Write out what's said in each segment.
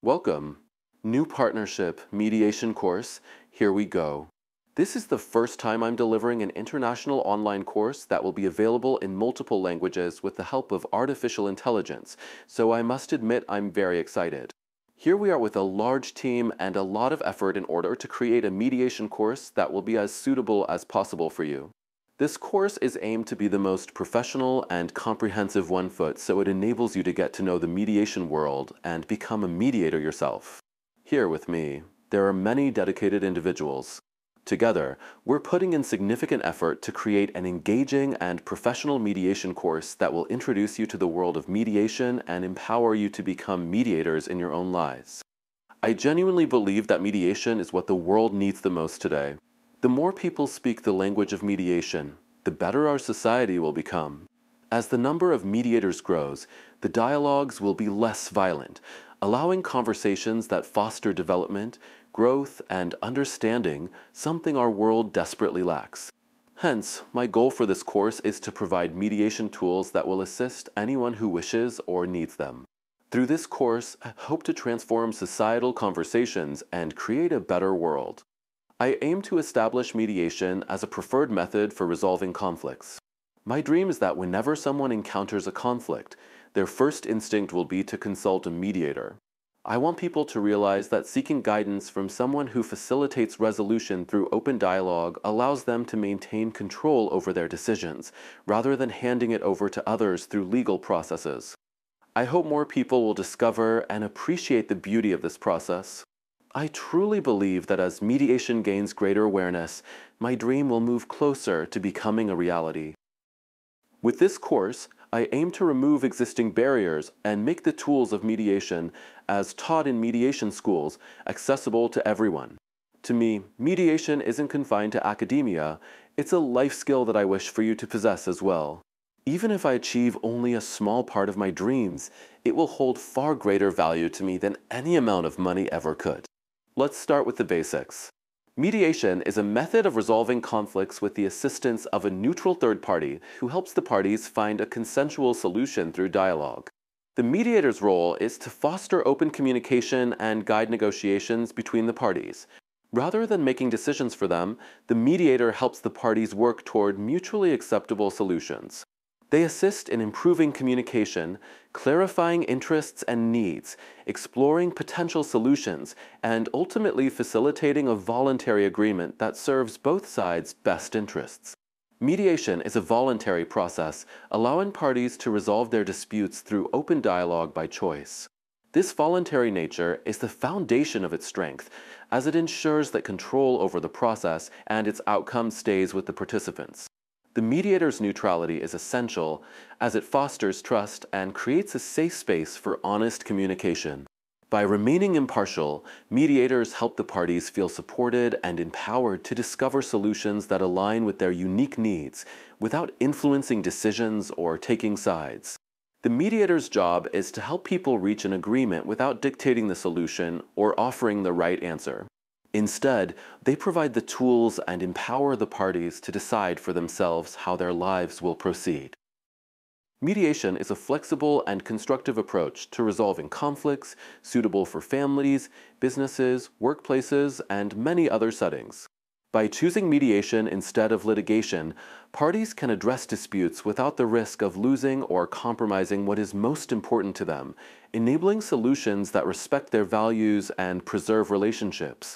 Welcome. New partnership mediation course. Here we go. This is the first time I'm delivering an international online course that will be available in multiple languages with the help of artificial intelligence, so I must admit I'm very excited. Here we are with a large team and a lot of effort in order to create a mediation course that will be as suitable as possible for you. This course is aimed to be the most professional and comprehensive one foot, so it enables you to get to know the mediation world and become a mediator yourself. Here with me, there are many dedicated individuals. Together, we're putting in significant effort to create an engaging and professional mediation course that will introduce you to the world of mediation and empower you to become mediators in your own lives. I genuinely believe that mediation is what the world needs the most today. The more people speak the language of mediation, the better our society will become. As the number of mediators grows, the dialogues will be less violent, allowing conversations that foster development, growth, and understanding, something our world desperately lacks. Hence, my goal for this course is to provide mediation tools that will assist anyone who wishes or needs them. Through this course, I hope to transform societal conversations and create a better world. I aim to establish mediation as a preferred method for resolving conflicts. My dream is that whenever someone encounters a conflict, their first instinct will be to consult a mediator. I want people to realize that seeking guidance from someone who facilitates resolution through open dialogue allows them to maintain control over their decisions, rather than handing it over to others through legal processes. I hope more people will discover and appreciate the beauty of this process. I truly believe that as mediation gains greater awareness, my dream will move closer to becoming a reality. With this course, I aim to remove existing barriers and make the tools of mediation, as taught in mediation schools, accessible to everyone. To me, mediation isn't confined to academia, it's a life skill that I wish for you to possess as well. Even if I achieve only a small part of my dreams, it will hold far greater value to me than any amount of money ever could. Let's start with the basics. Mediation is a method of resolving conflicts with the assistance of a neutral third party who helps the parties find a consensual solution through dialogue. The mediator's role is to foster open communication and guide negotiations between the parties. Rather than making decisions for them, the mediator helps the parties work toward mutually acceptable solutions. They assist in improving communication, clarifying interests and needs, exploring potential solutions, and ultimately facilitating a voluntary agreement that serves both sides' best interests. Mediation is a voluntary process, allowing parties to resolve their disputes through open dialogue by choice. This voluntary nature is the foundation of its strength, as it ensures that control over the process and its outcome stays with the participants. The mediator's neutrality is essential, as it fosters trust and creates a safe space for honest communication. By remaining impartial, mediators help the parties feel supported and empowered to discover solutions that align with their unique needs, without influencing decisions or taking sides. The mediator's job is to help people reach an agreement without dictating the solution or offering the right answer. Instead, they provide the tools and empower the parties to decide for themselves how their lives will proceed. Mediation is a flexible and constructive approach to resolving conflicts, suitable for families, businesses, workplaces, and many other settings. By choosing mediation instead of litigation, parties can address disputes without the risk of losing or compromising what is most important to them, enabling solutions that respect their values and preserve relationships.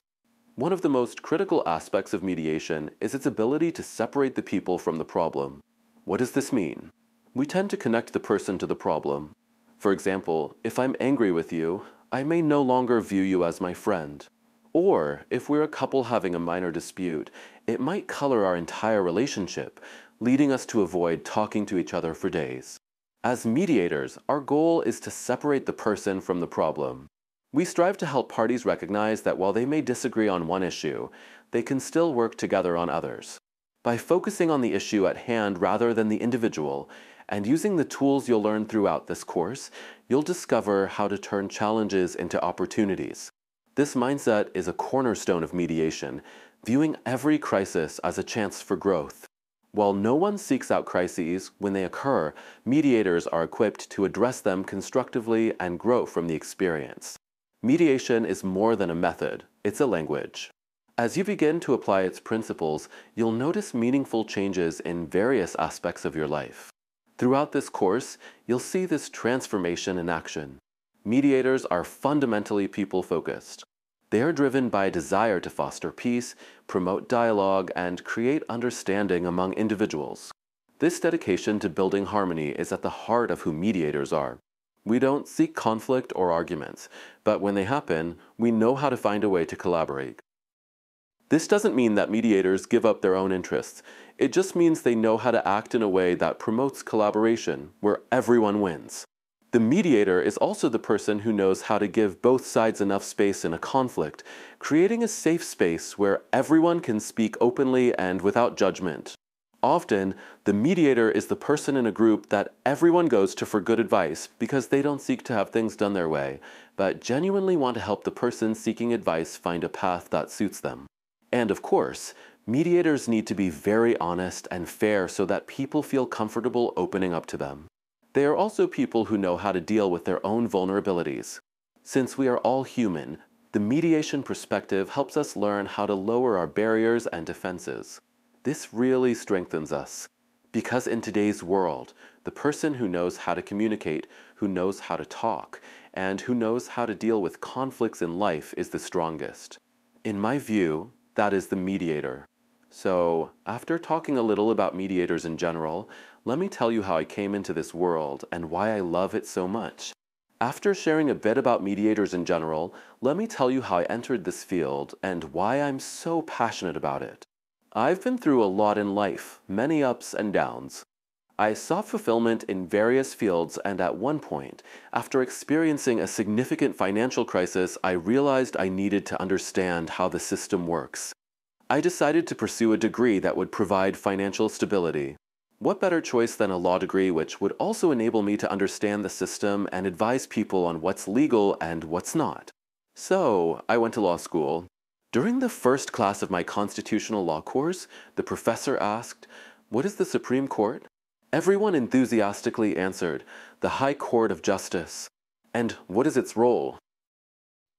One of the most critical aspects of mediation is its ability to separate the people from the problem. What does this mean? We tend to connect the person to the problem. For example, if I'm angry with you, I may no longer view you as my friend. Or, if we're a couple having a minor dispute, it might color our entire relationship, leading us to avoid talking to each other for days. As mediators, our goal is to separate the person from the problem. We strive to help parties recognize that while they may disagree on one issue, they can still work together on others. By focusing on the issue at hand rather than the individual, and using the tools you'll learn throughout this course, you'll discover how to turn challenges into opportunities. This mindset is a cornerstone of mediation, viewing every crisis as a chance for growth. While no one seeks out crises, when they occur, mediators are equipped to address them constructively and grow from the experience. Mediation is more than a method, it's a language. As you begin to apply its principles, you'll notice meaningful changes in various aspects of your life. Throughout this course, you'll see this transformation in action. Mediators are fundamentally people-focused. They are driven by a desire to foster peace, promote dialogue, and create understanding among individuals. This dedication to building harmony is at the heart of who mediators are. We don't seek conflict or arguments, but when they happen, we know how to find a way to collaborate. This doesn't mean that mediators give up their own interests. It just means they know how to act in a way that promotes collaboration, where everyone wins. The mediator is also the person who knows how to give both sides enough space in a conflict, creating a safe space where everyone can speak openly and without judgment. Often, the mediator is the person in a group that everyone goes to for good advice because they don't seek to have things done their way, but genuinely want to help the person seeking advice find a path that suits them. And of course, mediators need to be very honest and fair so that people feel comfortable opening up to them. They are also people who know how to deal with their own vulnerabilities. Since we are all human, the mediation perspective helps us learn how to lower our barriers and defenses. This really strengthens us, because in today's world, the person who knows how to communicate, who knows how to talk, and who knows how to deal with conflicts in life is the strongest. In my view, that is the mediator. So, after talking a little about mediators in general, let me tell you how I came into this world and why I love it so much. After sharing a bit about mediators in general, let me tell you how I entered this field and why I'm so passionate about it. I've been through a lot in life, many ups and downs. I sought fulfillment in various fields, and at one point, after experiencing a significant financial crisis, I realized I needed to understand how the system works. I decided to pursue a degree that would provide financial stability. What better choice than a law degree which would also enable me to understand the system and advise people on what's legal and what's not? So, I went to law school. During the first class of my constitutional law course, the professor asked, "What is the Supreme Court?" Everyone enthusiastically answered, "The High Court of Justice." "And what is its role?"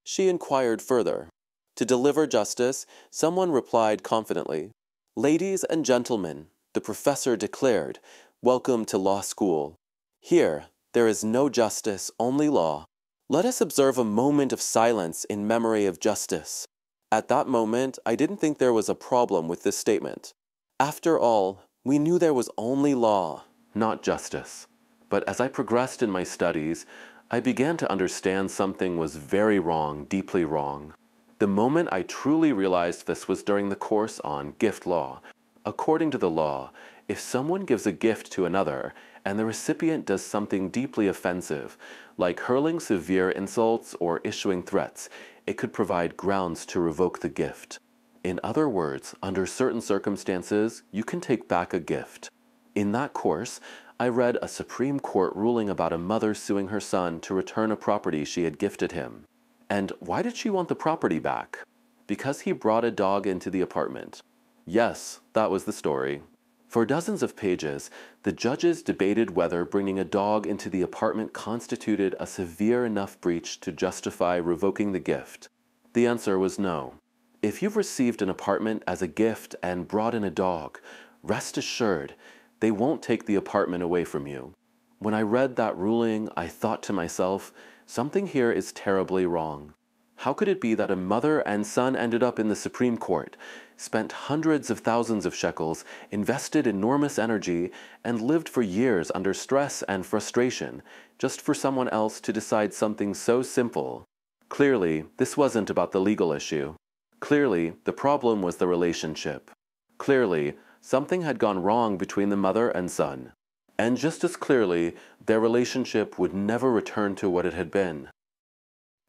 She inquired further. To deliver justice, someone replied confidently, "Ladies and gentlemen," the professor declared, "welcome to law school. Here, there is no justice, only law. Let us observe a moment of silence in memory of justice." At that moment, I didn't think there was a problem with this statement. After all, we knew there was only law, not justice. But as I progressed in my studies, I began to understand something was very wrong, deeply wrong. The moment I truly realized this was during the course on gift law. According to the law, if someone gives a gift to another, and the recipient does something deeply offensive, like hurling severe insults or issuing threats, it could provide grounds to revoke the gift. In other words, under certain circumstances, you can take back a gift. In that course, I read a Supreme Court ruling about a mother suing her son to return a property she had gifted him. And why did she want the property back? Because he brought a dog into the apartment. Yes, that was the story. For dozens of pages, the judges debated whether bringing a dog into the apartment constituted a severe enough breach to justify revoking the gift. The answer was no. If you've received an apartment as a gift and brought in a dog, rest assured, they won't take the apartment away from you. When I read that ruling, I thought to myself, something here is terribly wrong. How could it be that a mother and son ended up in the Supreme Court, spent hundreds of thousands of shekels, invested enormous energy, and lived for years under stress and frustration, just for someone else to decide something so simple? Clearly, this wasn't about the legal issue. Clearly, the problem was the relationship. Clearly, something had gone wrong between the mother and son. And just as clearly, their relationship would never return to what it had been.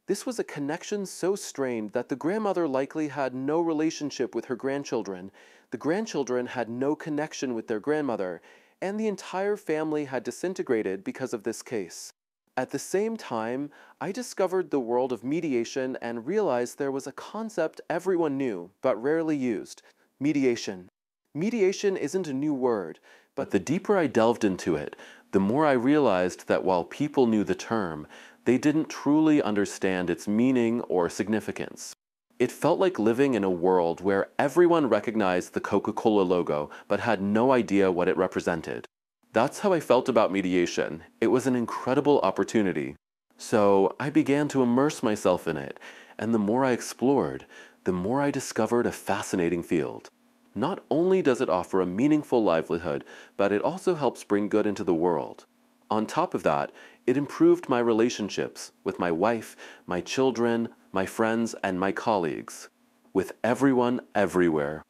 This was a connection so strained that the grandmother likely had no relationship with her grandchildren, the grandchildren had no connection with their grandmother, and the entire family had disintegrated because of this case. At the same time, I discovered the world of mediation and realized there was a concept everyone knew, but rarely used: mediation. Mediation isn't a new word, but the deeper I delved into it, the more I realized that while people knew the term, they didn't truly understand its meaning or significance. It felt like living in a world where everyone recognized the Coca-Cola logo but had no idea what it represented. That's how I felt about mediation. It was an incredible opportunity. So I began to immerse myself in it, and the more I explored, the more I discovered a fascinating field. Not only does it offer a meaningful livelihood, but it also helps bring good into the world. On top of that, it improved my relationships with my wife, my children, my friends, and my colleagues, with everyone everywhere.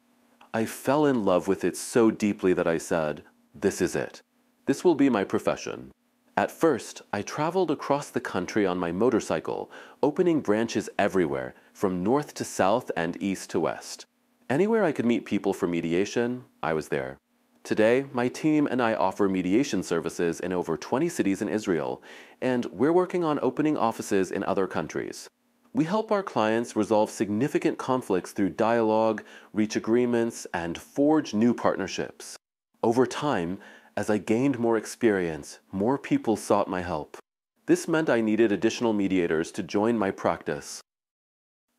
I fell in love with it so deeply that I said, "This is it. This will be my profession." At first, I traveled across the country on my motorcycle, opening branches everywhere, from north to south and east to west. Anywhere I could meet people for mediation, I was there. Today, my team and I offer mediation services in over 20 cities in Israel, and we're working on opening offices in other countries. We help our clients resolve significant conflicts through dialogue, reach agreements, and forge new partnerships. Over time, as I gained more experience, more people sought my help. This meant I needed additional mediators to join my practice.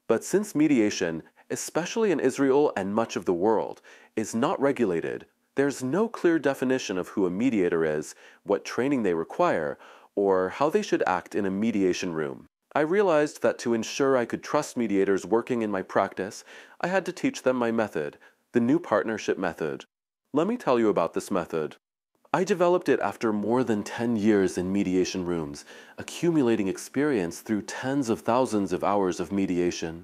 But since mediation, especially in Israel and much of the world, is not regulated, there's no clear definition of who a mediator is, what training they require, or how they should act in a mediation room. I realized that to ensure I could trust mediators working in my practice, I had to teach them my method, the new partnership method. Let me tell you about this method. I developed it after more than 10 years in mediation rooms, accumulating experience through tens of thousands of hours of mediation.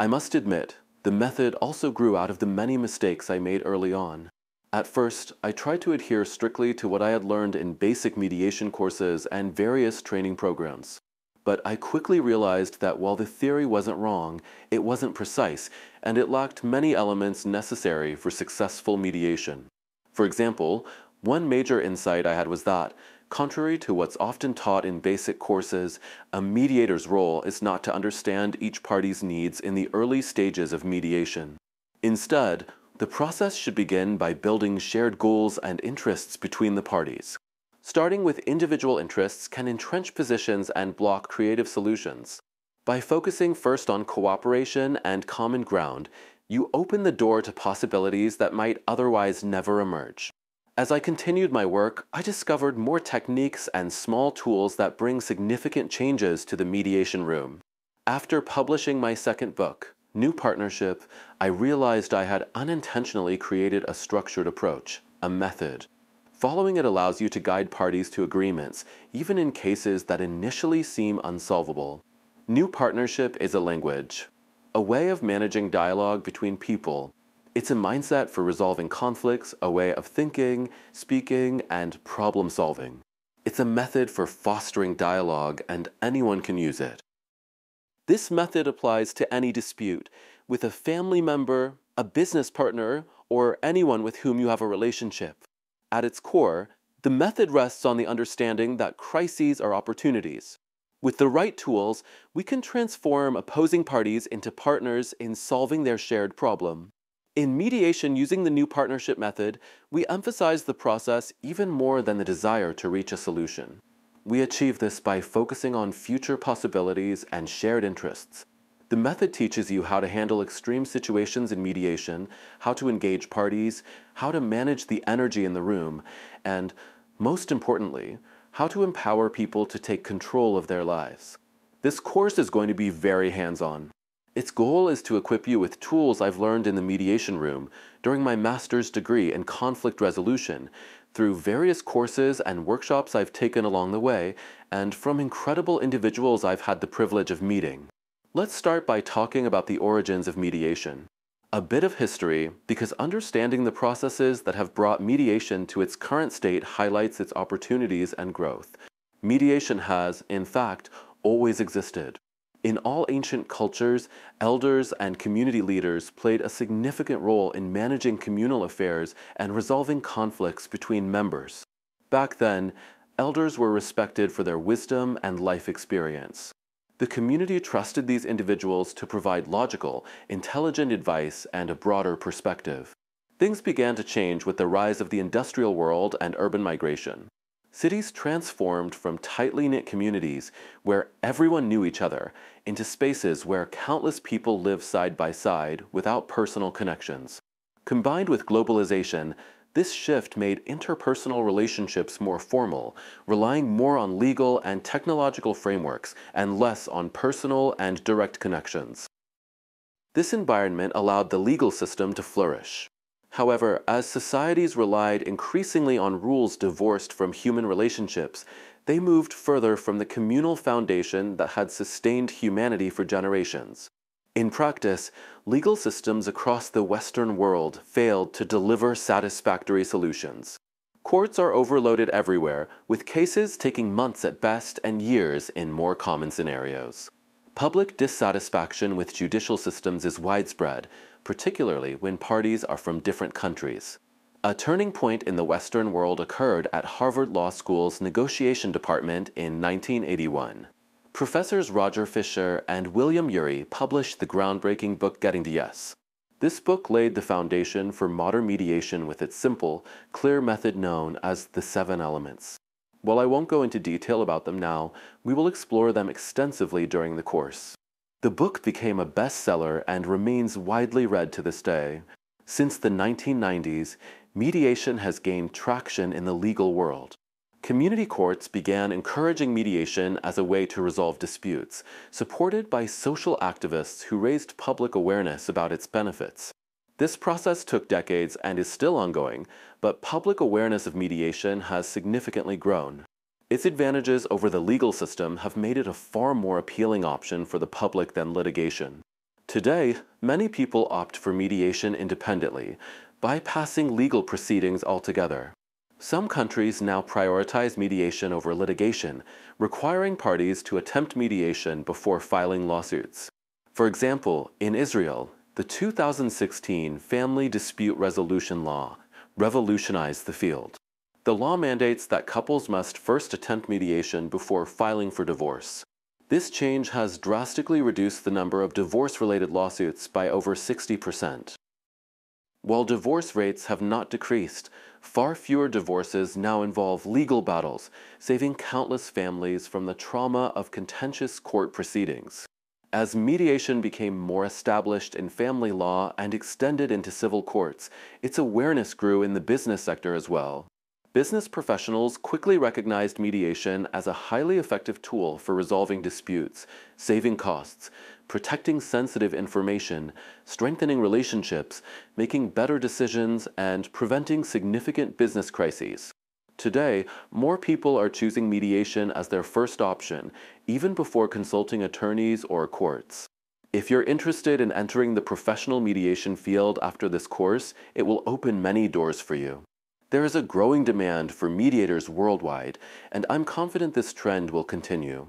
I must admit, the method also grew out of the many mistakes I made early on. At first, I tried to adhere strictly to what I had learned in basic mediation courses and various training programs. But I quickly realized that while the theory wasn't wrong, it wasn't precise, and it lacked many elements necessary for successful mediation. For example, one major insight I had was that, contrary to what's often taught in basic courses, a mediator's role is not to understand each party's needs in the early stages of mediation. Instead, the process should begin by building shared goals and interests between the parties. Starting with individual interests can entrench positions and block creative solutions. By focusing first on cooperation and common ground, you open the door to possibilities that might otherwise never emerge. As I continued my work, I discovered more techniques and small tools that bring significant changes to the mediation room. After publishing my second book, New Partnership, I realized I had unintentionally created a structured approach, a method. Following it allows you to guide parties to agreements, even in cases that initially seem unsolvable. New Partnership is a language, a way of managing dialogue between people. It's a mindset for resolving conflicts, a way of thinking, speaking, and problem solving. It's a method for fostering dialogue, and anyone can use it. This method applies to any dispute, with a family member, a business partner, or anyone with whom you have a relationship. At its core, the method rests on the understanding that crises are opportunities. With the right tools, we can transform opposing parties into partners in solving their shared problem. In mediation using the New Partnership method, we emphasize the process even more than the desire to reach a solution. We achieve this by focusing on future possibilities and shared interests. The method teaches you how to handle extreme situations in mediation, how to engage parties, how to manage the energy in the room, and, most importantly, how to empower people to take control of their lives. This course is going to be very hands-on. Its goal is to equip you with tools I've learned in the mediation room during my master's degree in conflict resolution, through various courses and workshops I've taken along the way, and from incredible individuals I've had the privilege of meeting. Let's start by talking about the origins of mediation. A bit of history, because understanding the processes that have brought mediation to its current state highlights its opportunities and growth. Mediation has, in fact, always existed. In all ancient cultures, elders and community leaders played a significant role in managing communal affairs and resolving conflicts between members. Back then, elders were respected for their wisdom and life experience. The community trusted these individuals to provide logical, intelligent advice and a broader perspective. Things began to change with the rise of the industrial world and urban migration. Cities transformed from tightly knit communities where everyone knew each other into spaces where countless people live side by side without personal connections. Combined with globalization, this shift made interpersonal relationships more formal, relying more on legal and technological frameworks and less on personal and direct connections. This environment allowed the legal system to flourish. However, as societies relied increasingly on rules divorced from human relationships, they moved further from the communal foundation that had sustained humanity for generations. In practice, legal systems across the Western world failed to deliver satisfactory solutions. Courts are overloaded everywhere, with cases taking months at best and years in more common scenarios. Public dissatisfaction with judicial systems is widespread, particularly when parties are from different countries. A turning point in the Western world occurred at Harvard Law School's negotiation department in 1981. Professors Roger Fisher and William Ury published the groundbreaking book Getting to Yes. This book laid the foundation for modern mediation with its simple, clear method known as the 7 elements. While I won't go into detail about them now, we will explore them extensively during the course. The book became a bestseller and remains widely read to this day. Since the 1990s, mediation has gained traction in the legal world. Community courts began encouraging mediation as a way to resolve disputes, supported by social activists who raised public awareness about its benefits. This process took decades and is still ongoing, but public awareness of mediation has significantly grown. Its advantages over the legal system have made it a far more appealing option for the public than litigation. Today, many people opt for mediation independently, bypassing legal proceedings altogether. Some countries now prioritize mediation over litigation, requiring parties to attempt mediation before filing lawsuits. For example, in Israel, the 2016 Family Dispute Resolution Law revolutionized the field. The law mandates that couples must first attempt mediation before filing for divorce. This change has drastically reduced the number of divorce-related lawsuits by over 60%. While divorce rates have not decreased, far fewer divorces now involve legal battles, saving countless families from the trauma of contentious court proceedings. As mediation became more established in family law and extended into civil courts, its awareness grew in the business sector as well. Business professionals quickly recognized mediation as a highly effective tool for resolving disputes, saving costs, protecting sensitive information, strengthening relationships, making better decisions, and preventing significant business crises. Today, more people are choosing mediation as their first option, even before consulting attorneys or courts. If you're interested in entering the professional mediation field after this course, it will open many doors for you. There is a growing demand for mediators worldwide, and I'm confident this trend will continue.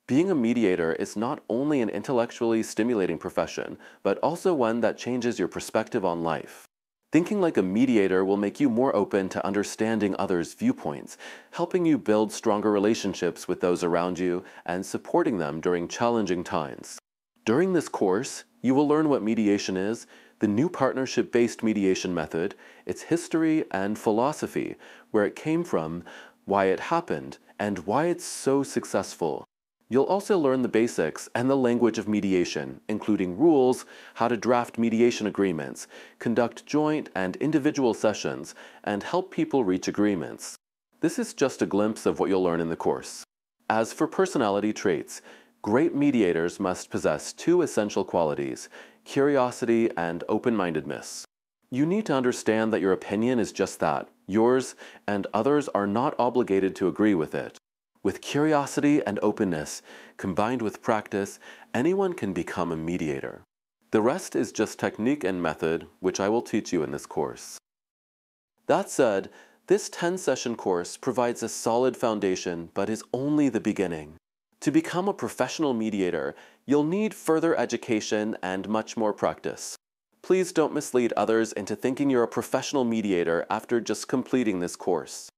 Being a mediator is not only an intellectually stimulating profession, but also one that changes your perspective on life. Thinking like a mediator will make you more open to understanding others' viewpoints, helping you build stronger relationships with those around you and supporting them during challenging times. During this course, you will learn what mediation is, the new partnership-based mediation method, its history and philosophy, where it came from, why it happened, and why it's so successful. You'll also learn the basics and the language of mediation, including rules, how to draft mediation agreements, conduct joint and individual sessions, and help people reach agreements. This is just a glimpse of what you'll learn in the course. As for personality traits, great mediators must possess 2 essential qualities: curiosity and open-mindedness. You need to understand that your opinion is just that, yours, and others are not obligated to agree with it. With curiosity and openness, combined with practice, anyone can become a mediator. The rest is just technique and method, which I will teach you in this course. That said, this 10-session course provides a solid foundation, but is only the beginning. To become a professional mediator, you'll need further education and much more practice. Please don't mislead others into thinking you're a professional mediator after just completing this course.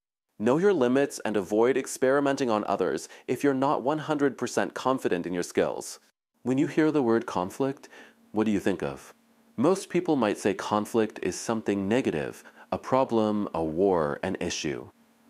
Know your limits and avoid experimenting on others if you're not 100% confident in your skills. When you hear the word conflict, what do you think of? Most people might say conflict is something negative, a problem, a war, an issue.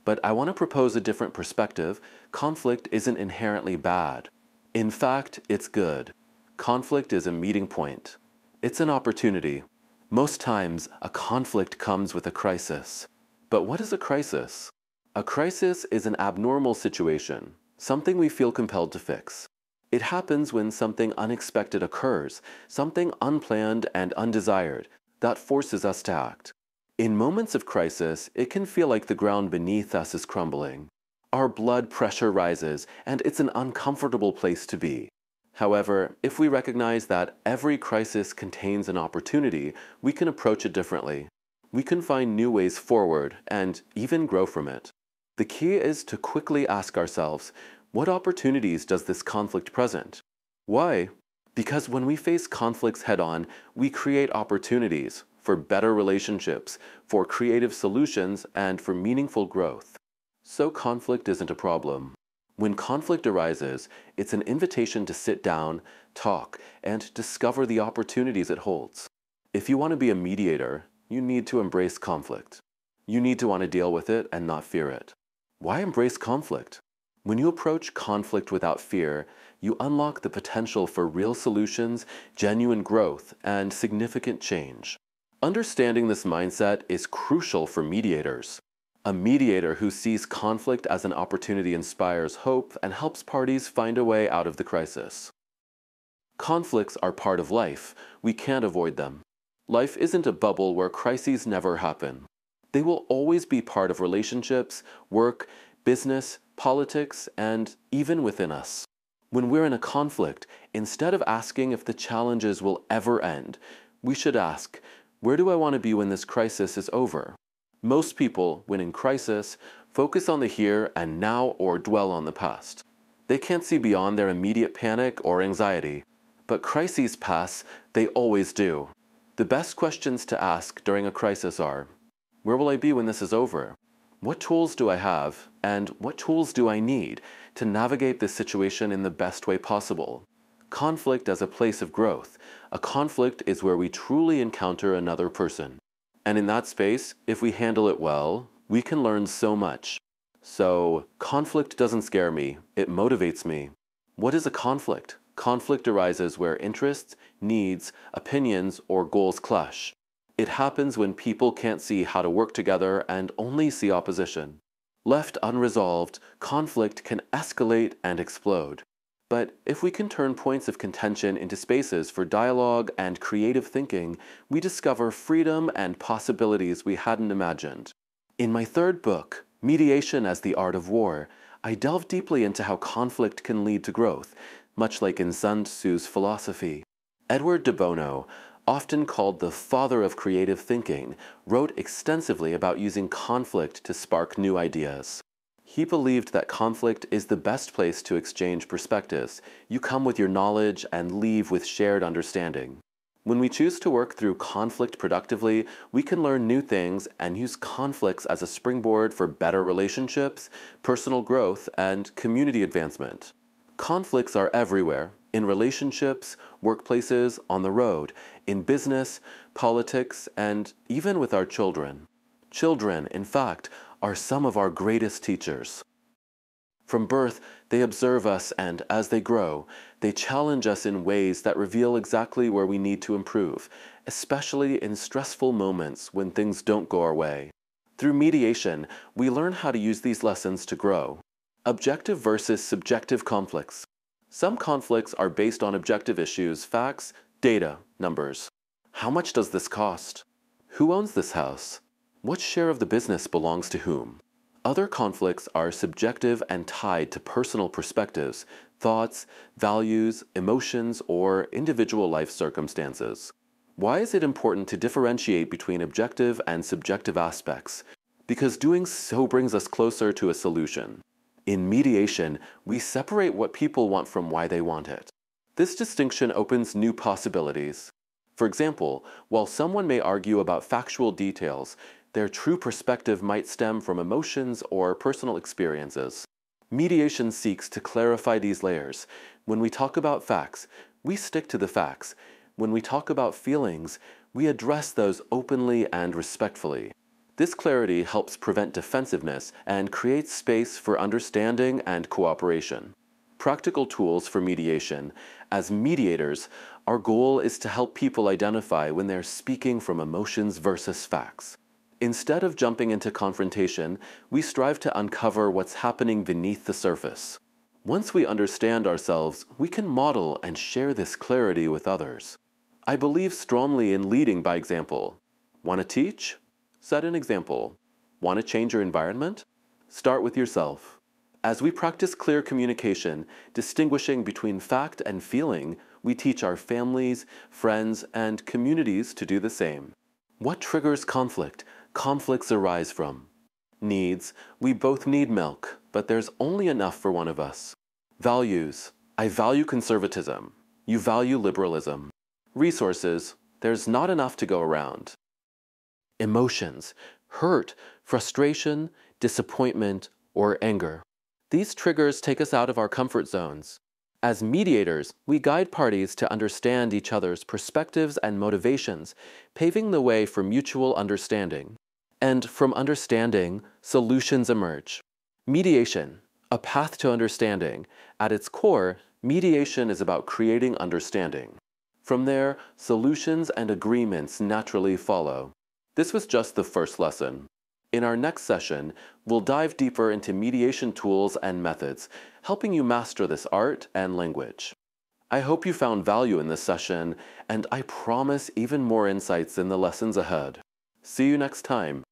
But I want to propose a different perspective. Conflict isn't inherently bad. In fact, it's good. Conflict is a meeting point. It's an opportunity. Most times, a conflict comes with a crisis. But what is a crisis? A crisis is an abnormal situation, something we feel compelled to fix. It happens when something unexpected occurs, something unplanned and undesired, that forces us to act. In moments of crisis, it can feel like the ground beneath us is crumbling. Our blood pressure rises, and it's an uncomfortable place to be. However, if we recognize that every crisis contains an opportunity, we can approach it differently. We can find new ways forward and even grow from it. The key is to quickly ask ourselves, what opportunities does this conflict present? Why? Because when we face conflicts head-on, we create opportunities for better relationships, for creative solutions, and for meaningful growth. So conflict isn't a problem. When conflict arises, it's an invitation to sit down, talk, and discover the opportunities it holds. If you want to be a mediator, you need to embrace conflict. You need to want to deal with it and not fear it. Why embrace conflict? When you approach conflict without fear, you unlock the potential for real solutions, genuine growth, and significant change. Understanding this mindset is crucial for mediators. A mediator who sees conflict as an opportunity inspires hope and helps parties find a way out of the crisis. Conflicts are part of life. We can't avoid them. Life isn't a bubble where crises never happen. They will always be part of relationships, work, business, politics, and even within us. When we're in a conflict, instead of asking if the challenges will ever end, we should ask, where do I want to be when this crisis is over? Most people, when in crisis, focus on the here and now or dwell on the past. They can't see beyond their immediate panic or anxiety. But crises pass, they always do. The best questions to ask during a crisis are, where will I be when this is over? What tools do I have, and what tools do I need to navigate this situation in the best way possible? Conflict as a place of growth. A conflict is where we truly encounter another person. And in that space, if we handle it well, we can learn so much. So, conflict doesn't scare me, it motivates me. What is a conflict? Conflict arises where interests, needs, opinions, or goals clash. It happens when people can't see how to work together and only see opposition. Left unresolved, conflict can escalate and explode. But if we can turn points of contention into spaces for dialogue and creative thinking, we discover freedom and possibilities we hadn't imagined. In my third book, Mediation as the Art of War, I delve deeply into how conflict can lead to growth, much like in Sun Tzu's philosophy. Edward de Bono, often called the father of creative thinking, wrote extensively about using conflict to spark new ideas. He believed that conflict is the best place to exchange perspectives. You come with your knowledge and leave with shared understanding. When we choose to work through conflict productively, we can learn new things and use conflicts as a springboard for better relationships, personal growth, and community advancement. Conflicts are everywhere, in relationships, workplaces, on the road, in business, politics, and even with our children. Children, in fact, are some of our greatest teachers. From birth, they observe us and, as they grow, they challenge us in ways that reveal exactly where we need to improve, especially in stressful moments when things don't go our way. Through mediation, we learn how to use these lessons to grow. Objective versus subjective conflicts. Some conflicts are based on objective issues, facts, data, numbers. How much does this cost? Who owns this house? What share of the business belongs to whom? Other conflicts are subjective and tied to personal perspectives, thoughts, values, emotions, or individual life circumstances. Why is it important to differentiate between objective and subjective aspects? Because doing so brings us closer to a solution. In mediation, we separate what people want from why they want it. This distinction opens new possibilities. For example, while someone may argue about factual details, their true perspective might stem from emotions or personal experiences. Mediation seeks to clarify these layers. When we talk about facts, we stick to the facts. When we talk about feelings, we address those openly and respectfully. This clarity helps prevent defensiveness and creates space for understanding and cooperation. Practical tools for mediation. As mediators, our goal is to help people identify when they're speaking from emotions versus facts. Instead of jumping into confrontation, we strive to uncover what's happening beneath the surface. Once we understand ourselves, we can model and share this clarity with others. I believe strongly in leading by example. Want to teach? Set an example. Want to change your environment? Start with yourself. As we practice clear communication, distinguishing between fact and feeling, we teach our families, friends, and communities to do the same. What triggers conflict? Conflicts arise from needs. We both need milk, but there's only enough for one of us. Values. I value conservatism. You value liberalism. Resources. There's not enough to go around. Emotions. Hurt, frustration, disappointment, or anger. These triggers take us out of our comfort zones. As mediators, we guide parties to understand each other's perspectives and motivations, paving the way for mutual understanding. And from understanding, solutions emerge. Mediation, a path to understanding. At its core, mediation is about creating understanding. From there, solutions and agreements naturally follow. This was just the first lesson. In our next session, we'll dive deeper into mediation tools and methods, helping you master this art and language. I hope you found value in this session, and I promise even more insights in the lessons ahead. See you next time.